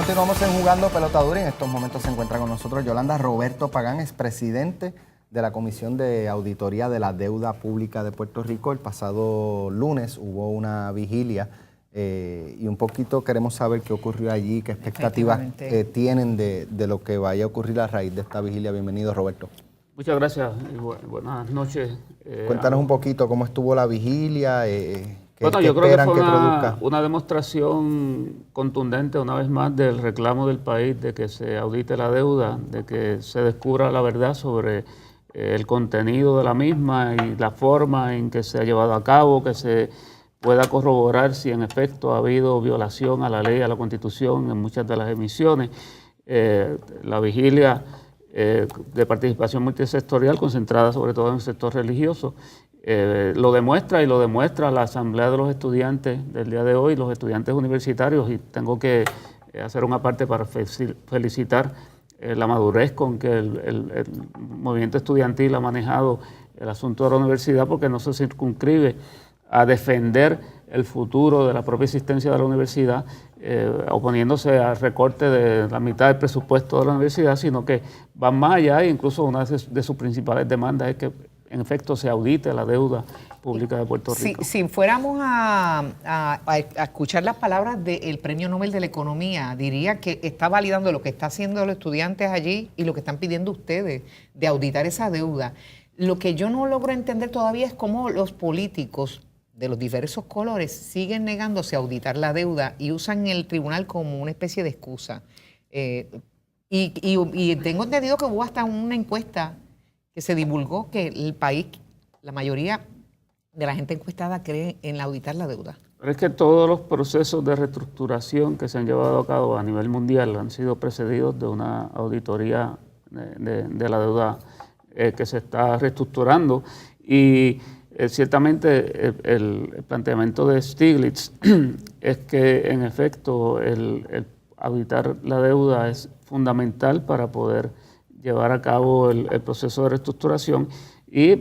Continuamos en Jugando Pelota Dura y en estos momentos se encuentra con nosotros Yolanda Roberto Pagán, expresidente de la Comisión de Auditoría de la Deuda Pública de Puerto Rico. El pasado lunes hubo una vigilia y un poquito queremos saber qué ocurrió allí, qué expectativas tienen de lo que vaya a ocurrir a raíz de esta vigilia. Bienvenido, Roberto. Muchas gracias y buenas noches. Cuéntanos un poquito cómo estuvo la vigilia. Bueno, yo creo que fue una demostración contundente una vez más del reclamo del país de que se audite la deuda, de que se descubra la verdad sobre el contenido de la misma y la forma en que se ha llevado a cabo, que se pueda corroborar si en efecto ha habido violación a la ley, a la Constitución en muchas de las emisiones. La vigilia de participación multisectorial concentrada sobre todo en el sector religioso lo demuestra y lo demuestra la Asamblea de los Estudiantes del día de hoy, los estudiantes universitarios, y tengo que hacer una parte para felicitar la madurez con que el movimiento estudiantil ha manejado el asunto de la universidad, porque no se circunscribe a defender el futuro de la propia existencia de la universidad, oponiéndose al recorte de la mitad del presupuesto de la universidad, sino que van más allá e incluso una de sus principales demandas es que en efecto se audite la deuda pública de Puerto Rico. Si fuéramos a escuchar las palabras del Premio Nobel de la Economía, diría que está validando lo que están haciendo los estudiantes allí y lo que están pidiendo ustedes de auditar esa deuda. Lo que yo no logro entender todavía es cómo los políticos de los diversos colores siguen negándose a auditar la deuda y usan el tribunal como una especie de excusa. Y tengo entendido que hubo hasta una encuesta que se divulgó que el país, la mayoría de la gente encuestada cree en auditar la deuda. Pero es que todos los procesos de reestructuración que se han llevado a cabo a nivel mundial han sido precedidos de una auditoría de la deuda que se está reestructurando, y ciertamente el planteamiento de Stiglitz es que en efecto el auditar la deuda es fundamental para poder llevar a cabo el proceso de reestructuración, y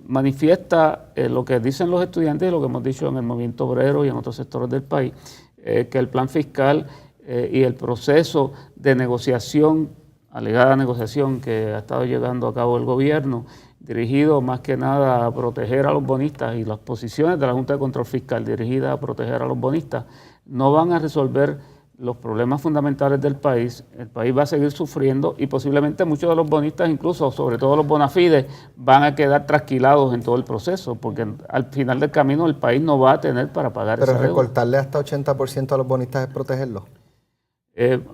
manifiesta lo que dicen los estudiantes y lo que hemos dicho en el movimiento obrero y en otros sectores del país, que el plan fiscal y el proceso de negociación, alegada negociación que ha estado llevando a cabo el gobierno, dirigido más que nada a proteger a los bonistas, y las posiciones de la Junta de Control Fiscal dirigidas a proteger a los bonistas, no van a resolver los problemas fundamentales del país. El país va a seguir sufriendo y posiblemente muchos de los bonistas, incluso sobre todo los bona fides, van a quedar trasquilados en todo el proceso, porque al final del camino el país no va a tener para pagar esa deuda. Pero recortarle hasta 80% a los bonistas es protegerlos.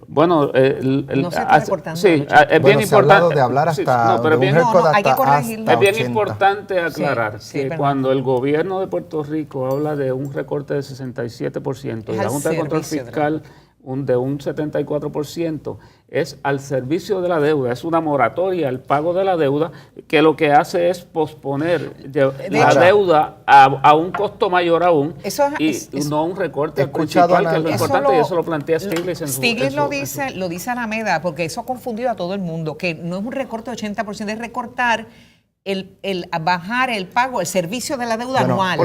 Bueno, no se está recortando. Sí, es bien importante. De hablar hasta no, pero de un récord hay que corregirlo. Es bien importante aclarar que perdón. cuando el gobierno de Puerto Rico habla de un recorte de 67% y la Junta de Control Fiscal de un 74%, es al servicio de la deuda, es una moratoria al pago de la deuda, que lo que hace es posponer la deuda a un costo mayor aún, no un recorte principal, que es lo importante, y eso lo plantea Stiglitz en su... Stiglitz lo dice Alameda, porque eso ha confundido a todo el mundo, que no es un recorte de 80%, es recortar bajar el pago, el servicio de la deuda anual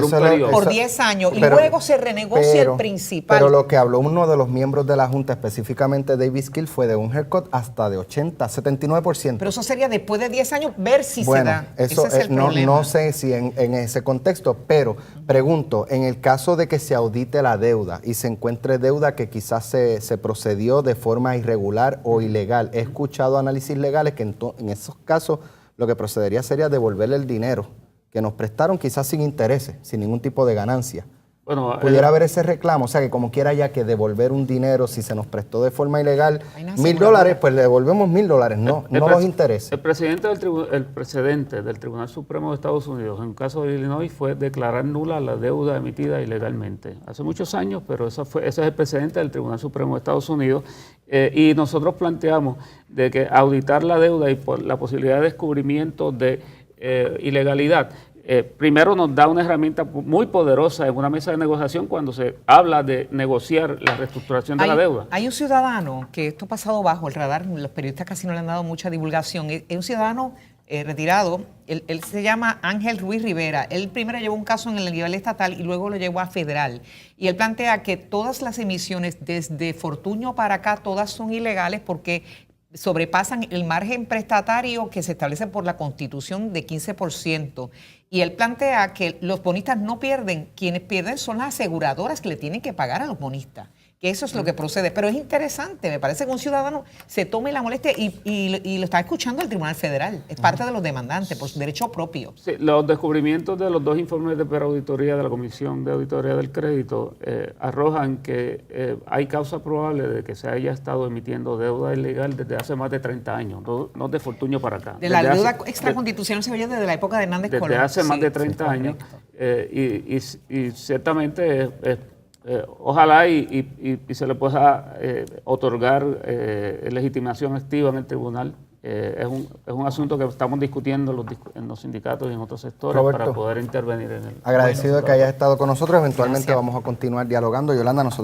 por 10 años, y luego se renegocia el principal. Pero lo que habló uno de los miembros de la Junta, específicamente David Skill, fue de un haircut hasta de 79%. Pero eso sería después de 10 años ver si se da. Eso ese es el problema. No sé si en ese contexto, pero pregunto, en el caso de que se audite la deuda y se encuentre deuda que quizás se procedió de forma irregular o ilegal, he escuchado análisis legales que en esos casos lo que procedería sería devolverle el dinero que nos prestaron, quizás sin intereses, sin ningún tipo de ganancia. Bueno, pudiera haber ese reclamo, o sea que como quiera haya que devolver un dinero si se nos prestó de forma ilegal $1,000, pues le devolvemos $1,000, no los intereses. El precedente del Tribunal Supremo de Estados Unidos en el caso de Illinois fue declarar nula la deuda emitida ilegalmente. Hace muchos años, pero ese es el precedente del Tribunal Supremo de Estados Unidos, y nosotros planteamos de que auditar la deuda y por la posibilidad de descubrimiento de ilegalidad primero nos da una herramienta muy poderosa en una mesa de negociación cuando se habla de negociar la reestructuración de la deuda. Hay un ciudadano que esto ha pasado bajo el radar, los periodistas casi no le han dado mucha divulgación, es un ciudadano retirado, él se llama Ángel Ruiz Rivera. Él primero llevó un caso en el nivel estatal y luego lo llevó a federal. Y él plantea que todas las emisiones desde Fortuño para acá, todas son ilegales porque sobrepasan el margen prestatario que se establece por la Constitución de 15%. Y él plantea que los bonistas no pierden, quienes pierden son las aseguradoras que le tienen que pagar a los bonistas. Que eso es lo que procede. Pero es interesante, me parece que un ciudadano se tome la molestia y lo está escuchando el Tribunal Federal. Es parte de los demandantes por su derecho propio. Sí, los descubrimientos de los dos informes de perauditoría de la Comisión de Auditoría del Crédito arrojan que hay causa probable de que se haya estado emitiendo deuda ilegal desde hace más de 30 años, no de Fortuño para acá. De la deuda extraconstitucional se veía desde la época de Hernández Colón. Desde hace más de 30 años. Y ciertamente ojalá y se le pueda otorgar legitimación activa en el tribunal. Es un asunto que estamos discutiendo en los sindicatos y en otros sectores, Roberto, para poder intervenir en el... Agradecido de que hayas estado con nosotros. Eventualmente Gracias. vamos a continuar dialogando. Yolanda, nosotros